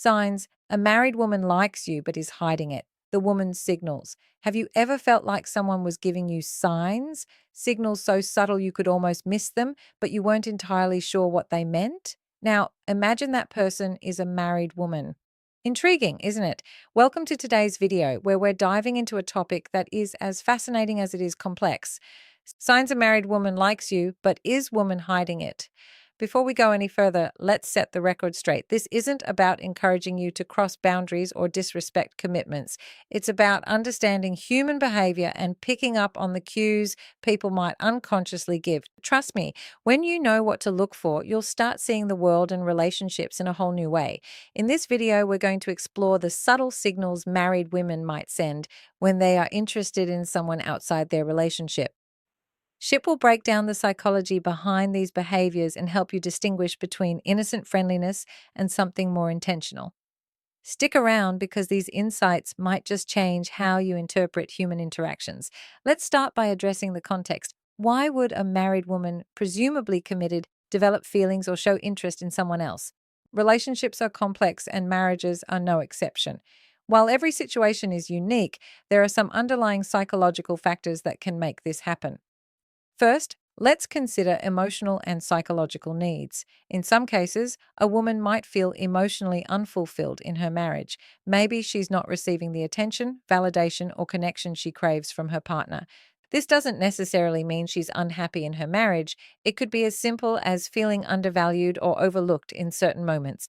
Signs: a married woman likes you but is hiding it. The woman's signals. Have you ever felt like someone was giving you signs? Signals so subtle you could almost miss them, but you weren't entirely sure what they meant? Now, imagine that person is a married woman. Intriguing, isn't it? Welcome to today's video, where we're diving into a topic that is as fascinating as it is complex. Signs a married woman likes you, but is woman hiding it? Before we go any further, let's set the record straight. This isn't about encouraging you to cross boundaries or disrespect commitments. It's about understanding human behavior and picking up on the cues people might unconsciously give. Trust me, when you know what to look for, you'll start seeing the world and relationships in a whole new way. In this video, we're going to explore the subtle signals married women might send when they are interested in someone outside their relationship. Ship will break down the psychology behind these behaviors and help you distinguish between innocent friendliness and something more intentional. Stick around because these insights might just change how you interpret human interactions. Let's start by addressing the context. Why would a married woman, presumably committed, develop feelings or show interest in someone else? Relationships are complex and marriages are no exception. While every situation is unique, there are some underlying psychological factors that can make this happen. First, let's consider emotional and psychological needs. In some cases, a woman might feel emotionally unfulfilled in her marriage. Maybe she's not receiving the attention, validation, or connection she craves from her partner. This doesn't necessarily mean she's unhappy in her marriage. It could be as simple as feeling undervalued or overlooked in certain moments.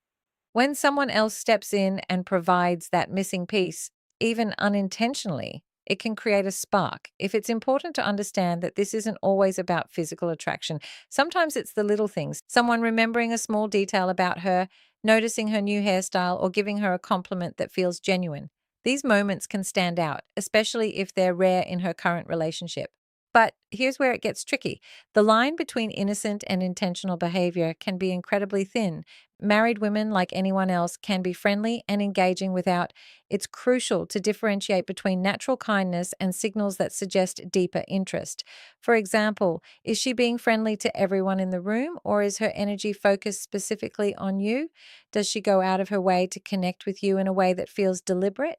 When someone else steps in and provides that missing piece, even unintentionally, it can create a spark. If it's important to understand that this isn't always about physical attraction, sometimes it's the little things. Someone remembering a small detail about her, noticing her new hairstyle, or giving her a compliment that feels genuine. These moments can stand out, especially if they're rare in her current relationship. But here's where it gets tricky. The line between innocent and intentional behavior can be incredibly thin. Married women, like anyone else, can be friendly and engaging without. It's crucial to differentiate between natural kindness and signals that suggest deeper interest. For example, is she being friendly to everyone in the room, or is her energy focused specifically on you? Does she go out of her way to connect with you in a way that feels deliberate?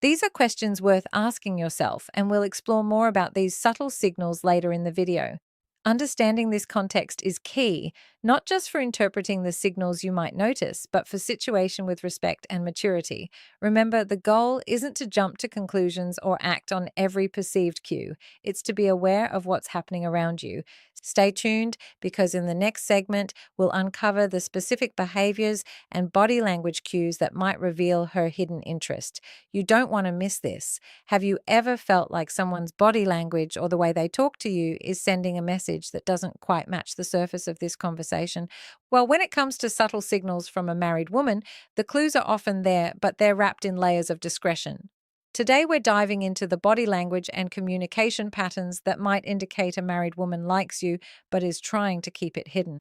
These are questions worth asking yourself, and we'll explore more about these subtle signals later in the video. Understanding this context is key, not just for interpreting the signals you might notice, but for situation with respect and maturity. Remember, the goal isn't to jump to conclusions or act on every perceived cue. It's to be aware of what's happening around you. Stay tuned because in the next segment, we'll uncover the specific behaviors and body language cues that might reveal her hidden interest. You don't want to miss this. Have you ever felt like someone's body language or the way they talk to you is sending a message that doesn't quite match the surface of this conversation? Well, when it comes to subtle signals from a married woman, the clues are often there, but they're wrapped in layers of discretion. Today, we're diving into the body language and communication patterns that might indicate a married woman likes you but is trying to keep it hidden.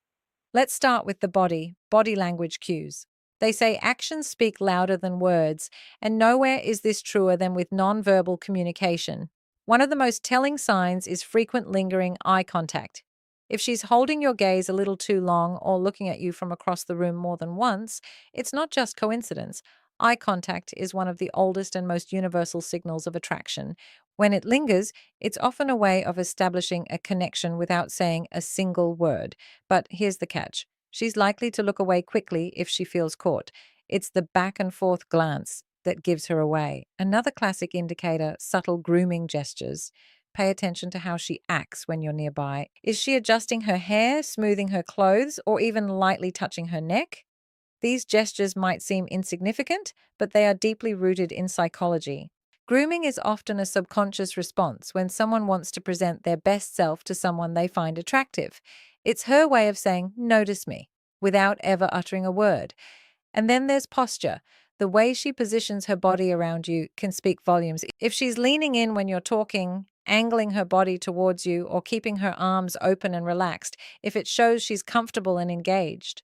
Let's start with the body language cues. They say actions speak louder than words, and nowhere is this truer than with nonverbal communication. One of the most telling signs is frequent lingering eye contact. If she's holding your gaze a little too long or looking at you from across the room more than once, it's not just coincidence. Eye contact is one of the oldest and most universal signals of attraction. When it lingers, it's often a way of establishing a connection without saying a single word. But here's the catch. She's likely to look away quickly if she feels caught. It's the back and forth glance that gives her away. Another classic indicator, subtle grooming gestures. Pay attention to how she acts when you're nearby. Is she adjusting her hair, smoothing her clothes, or even lightly touching her neck? These gestures might seem insignificant, but they are deeply rooted in psychology. Grooming is often a subconscious response when someone wants to present their best self to someone they find attractive. It's her way of saying, "Notice me," without ever uttering a word. And then there's posture. The way she positions her body around you can speak volumes. If she's leaning in when you're talking, angling her body towards you, or keeping her arms open and relaxed, if it shows she's comfortable and engaged.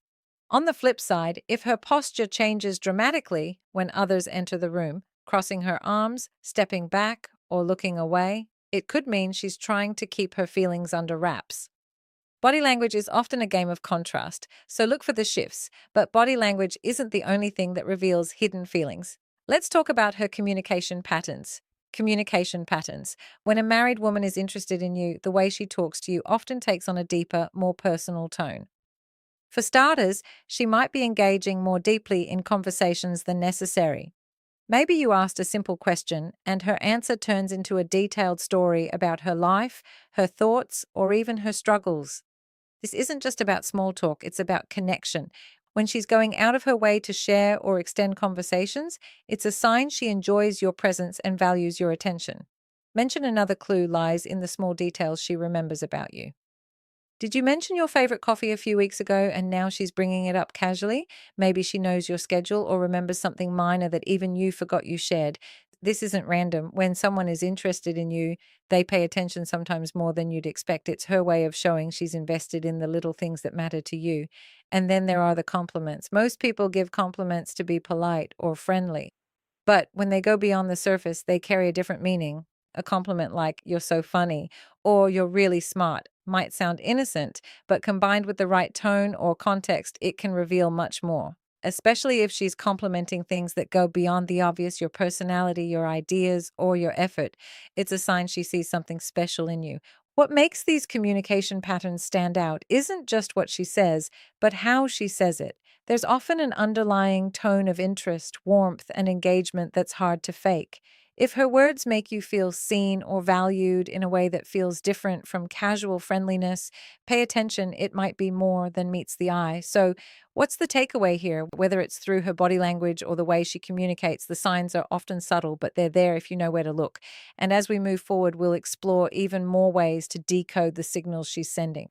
On the flip side, if her posture changes dramatically when others enter the room, crossing her arms, stepping back, or looking away, it could mean she's trying to keep her feelings under wraps. Body language is often a game of contrast, so look for the shifts, but body language isn't the only thing that reveals hidden feelings. Let's talk about her communication patterns. Communication patterns. When a married woman is interested in you, the way she talks to you often takes on a deeper, more personal tone. For starters, she might be engaging more deeply in conversations than necessary. Maybe you asked a simple question, and her answer turns into a detailed story about her life, her thoughts, or even her struggles. This isn't just about small talk, it's about connection. When she's going out of her way to share or extend conversations, it's a sign she enjoys your presence and values your attention. Mention another clue lies in the small details she remembers about you. Did you mention your favorite coffee a few weeks ago and now she's bringing it up casually? Maybe she knows your schedule or remembers something minor that even you forgot you shared. This isn't random. When someone is interested in you, they pay attention sometimes more than you'd expect. It's her way of showing she's invested in the little things that matter to you. And then there are the compliments. Most people give compliments to be polite or friendly. But when they go beyond the surface, they carry a different meaning. A compliment like, "You're so funny," or "You're really smart," might sound innocent, but combined with the right tone or context, it can reveal much more. Especially if she's complimenting things that go beyond the obvious, your personality, your ideas, or your effort. It's a sign she sees something special in you. What makes these communication patterns stand out isn't just what she says, but how she says it. There's often an underlying tone of interest, warmth, and engagement that's hard to fake. If her words make you feel seen or valued in a way that feels different from casual friendliness, pay attention, it might be more than meets the eye. So, what's the takeaway here? Whether it's through her body language or the way she communicates, the signs are often subtle, but they're there if you know where to look. And as we move forward, we'll explore even more ways to decode the signals she's sending.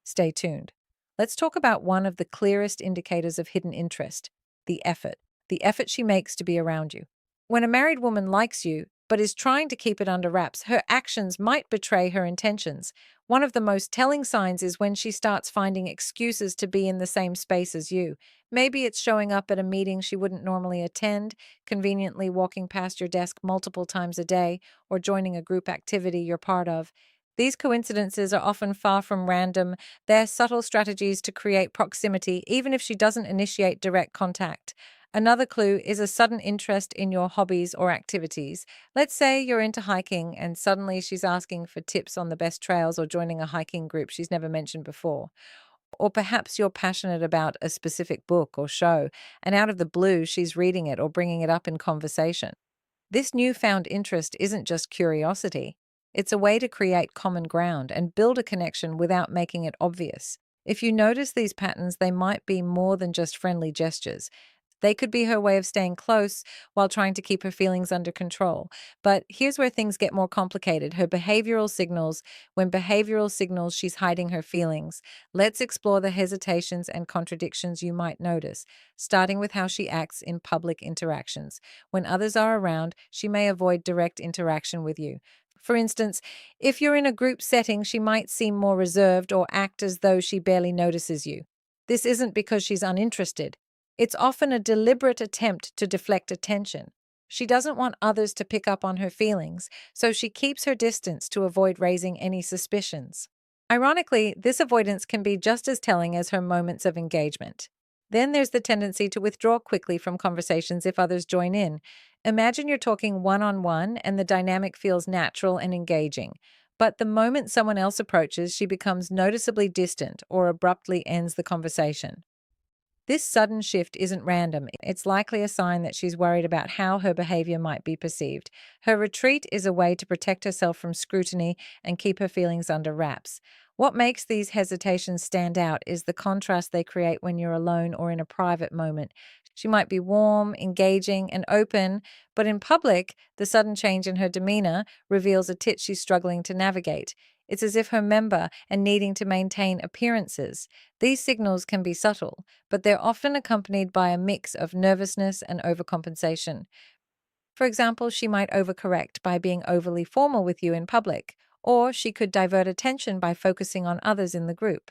Stay tuned. Let's talk about one of the clearest indicators of hidden interest: the effort she makes to be around you. When a married woman likes you, but is trying to keep it under wraps, her actions might betray her intentions. One of the most telling signs is when she starts finding excuses to be in the same space as you. Maybe it's showing up at a meeting she wouldn't normally attend, conveniently walking past your desk multiple times a day, or joining a group activity you're part of. These coincidences are often far from random. They're subtle strategies to create proximity, even if she doesn't initiate direct contact. Another clue is a sudden interest in your hobbies or activities. Let's say you're into hiking and suddenly she's asking for tips on the best trails or joining a hiking group she's never mentioned before. Or perhaps you're passionate about a specific book or show, and out of the blue, she's reading it or bringing it up in conversation. This newfound interest isn't just curiosity, it's a way to create common ground and build a connection without making it obvious. If you notice these patterns, they might be more than just friendly gestures. They could be her way of staying close while trying to keep her feelings under control. But here's where things get more complicated. Her behavioral signals, when behavioral signals she's hiding her feelings. Let's explore the hesitations and contradictions you might notice, starting with how she acts in public interactions. When others are around, she may avoid direct interaction with you. For instance, if you're in a group setting, she might seem more reserved or act as though she barely notices you. This isn't because she's uninterested. It's often a deliberate attempt to deflect attention. She doesn't want others to pick up on her feelings, so she keeps her distance to avoid raising any suspicions. Ironically, this avoidance can be just as telling as her moments of engagement. Then there's the tendency to withdraw quickly from conversations if others join in. Imagine you're talking one on one and the dynamic feels natural and engaging. But the moment someone else approaches, she becomes noticeably distant or abruptly ends the conversation. This sudden shift isn't random. It's likely a sign that she's worried about how her behavior might be perceived. Her retreat is a way to protect herself from scrutiny and keep her feelings under wraps. What makes these hesitations stand out is the contrast they create when you're alone or in a private moment. She might be warm, engaging, and open, but in public, the sudden change in her demeanor reveals a tit she's struggling to navigate. It's as if her member and needing to maintain appearances. These signals can be subtle, but they're often accompanied by a mix of nervousness and overcompensation. For example, she might overcorrect by being overly formal with you in public, or she could divert attention by focusing on others in the group.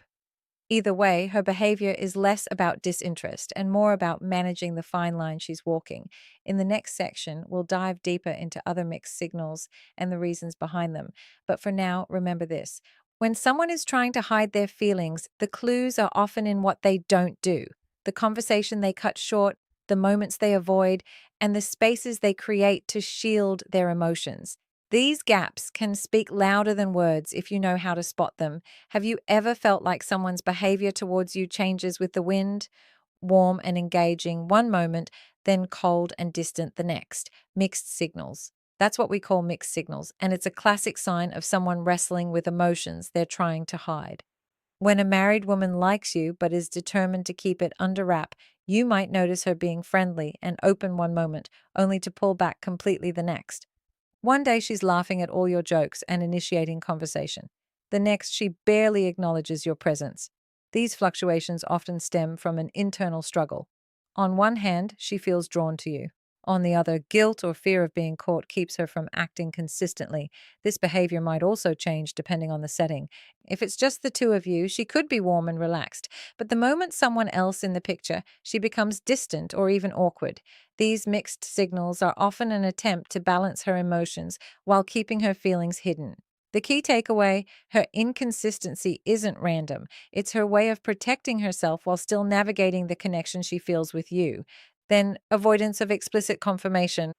Either way, her behavior is less about disinterest and more about managing the fine line she's walking. In the next section, we'll dive deeper into other mixed signals and the reasons behind them. But for now, remember this. When someone is trying to hide their feelings, the clues are often in what they don't do, the conversation they cut short, the moments they avoid, and the spaces they create to shield their emotions. These gaps can speak louder than words if you know how to spot them. Have you ever felt like someone's behavior towards you changes with the wind? Warm and engaging one moment, then cold and distant the next. Mixed signals. That's what we call mixed signals, and it's a classic sign of someone wrestling with emotions they're trying to hide. When a married woman likes you but is determined to keep it under wrap, you might notice her being friendly and open one moment, only to pull back completely the next. One day she's laughing at all your jokes and initiating conversation. The next, she barely acknowledges your presence. These fluctuations often stem from an internal struggle. On one hand, she feels drawn to you. On the other, guilt or fear of being caught keeps her from acting consistently. This behavior might also change depending on the setting. If it's just the two of you, she could be warm and relaxed. But the moment someone else in the picture, she becomes distant or even awkward. These mixed signals are often an attempt to balance her emotions while keeping her feelings hidden. The key takeaway: her inconsistency isn't random. It's her way of protecting herself while still navigating the connection she feels with you. Then, avoidance of explicit confirmation.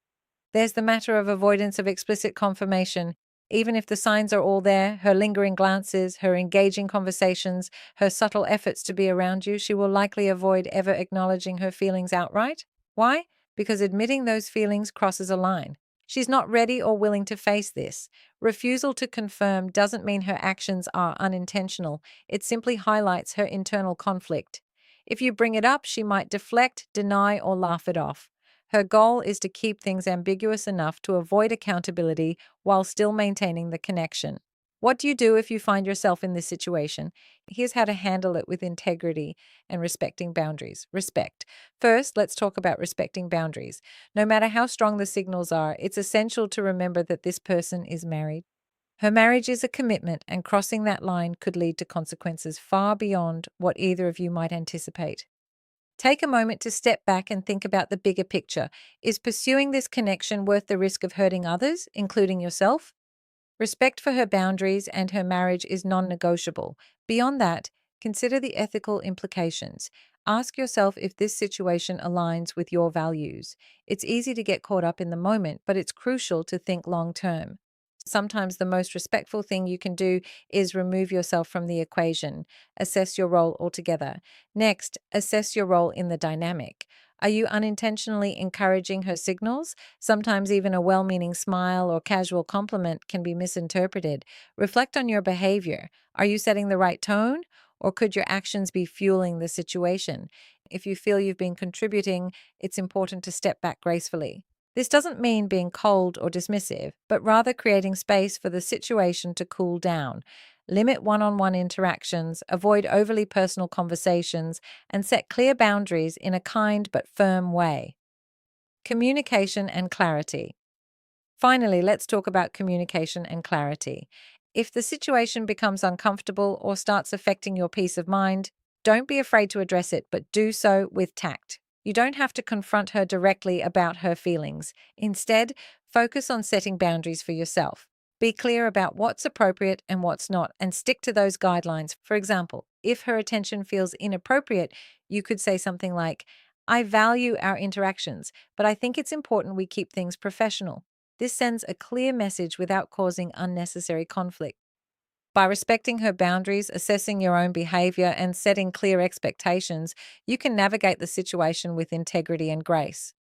There's the matter of avoidance of explicit confirmation. Even if the signs are all there, her lingering glances, her engaging conversations, her subtle efforts to be around you, she will likely avoid ever acknowledging her feelings outright. Why? Because admitting those feelings crosses a line. She's not ready or willing to face this. Refusal to confirm doesn't mean her actions are unintentional, it simply highlights her internal conflict. If you bring it up, she might deflect, deny, or laugh it off. Her goal is to keep things ambiguous enough to avoid accountability while still maintaining the connection. What do you do if you find yourself in this situation? Here's how to handle it with integrity and respecting boundaries. Respect. First, let's talk about respecting boundaries. No matter how strong the signals are, it's essential to remember that this person is married. Her marriage is a commitment, and crossing that line could lead to consequences far beyond what either of you might anticipate. Take a moment to step back and think about the bigger picture. Is pursuing this connection worth the risk of hurting others, including yourself? Respect for her boundaries and her marriage is non negotiable. Beyond that, consider the ethical implications. Ask yourself if this situation aligns with your values. It's easy to get caught up in the moment, but it's crucial to think long term. Sometimes the most respectful thing you can do is remove yourself from the equation. Assess your role altogether. Next, assess your role in the dynamic. Are you unintentionally encouraging her signals? Sometimes even a well meaning smile or casual compliment can be misinterpreted. Reflect on your behavior. Are you setting the right tone? Or could your actions be fueling the situation? If you feel you've been contributing, it's important to step back gracefully. This doesn't mean being cold or dismissive, but rather creating space for the situation to cool down. Limit one on one interactions, avoid overly personal conversations, and set clear boundaries in a kind but firm way. Communication and clarity. Finally, let's talk about communication and clarity. If the situation becomes uncomfortable or starts affecting your peace of mind, don't be afraid to address it, but do so with tact. You don't have to confront her directly about her feelings. Instead, focus on setting boundaries for yourself. Be clear about what's appropriate and what's not, and stick to those guidelines. For example, if her attention feels inappropriate, you could say something like, I value our interactions, but I think it's important we keep things professional. This sends a clear message without causing unnecessary conflict. By respecting her boundaries, assessing your own behavior, and setting clear expectations, you can navigate the situation with integrity and grace.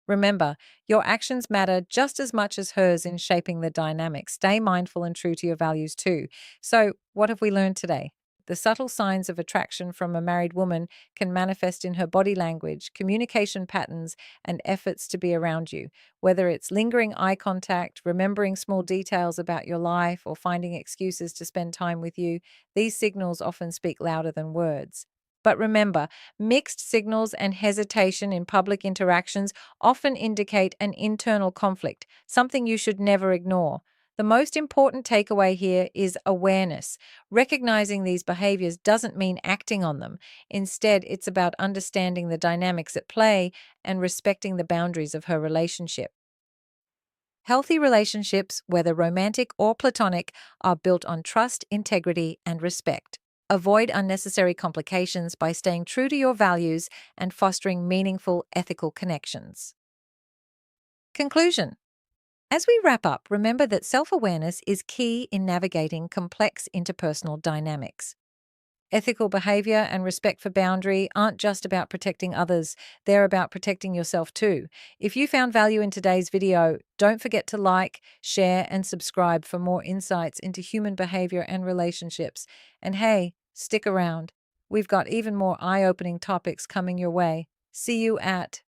Remember, your actions matter just as much as hers in shaping the dynamic. Stay mindful and true to your values too. So, what have we learned today? The subtle signs of attraction from a married woman can manifest in her body language, communication patterns, and efforts to be around you. Whether it's lingering eye contact, remembering small details about your life, or finding excuses to spend time with you, these signals often speak louder than words. But remember, mixed signals and hesitation in public interactions often indicate an internal conflict, something you should never ignore. The most important takeaway here is awareness. Recognizing these behaviors doesn't mean acting on them. Instead, it's about understanding the dynamics at play and respecting the boundaries of her relationship. Healthy relationships, whether romantic or platonic, are built on trust, integrity, and respect. Avoid unnecessary complications by staying true to your values and fostering meaningful, ethical connections. Conclusion. As we wrap up, remember that self-awareness is key in navigating complex interpersonal dynamics. Ethical behavior and respect for boundary aren't just about protecting others, they're about protecting yourself too. If you found value in today's video, don't forget to like, share, and subscribe for more insights into human behavior and relationships. And hey, stick around. We've got even more eye-opening topics coming your way. See you at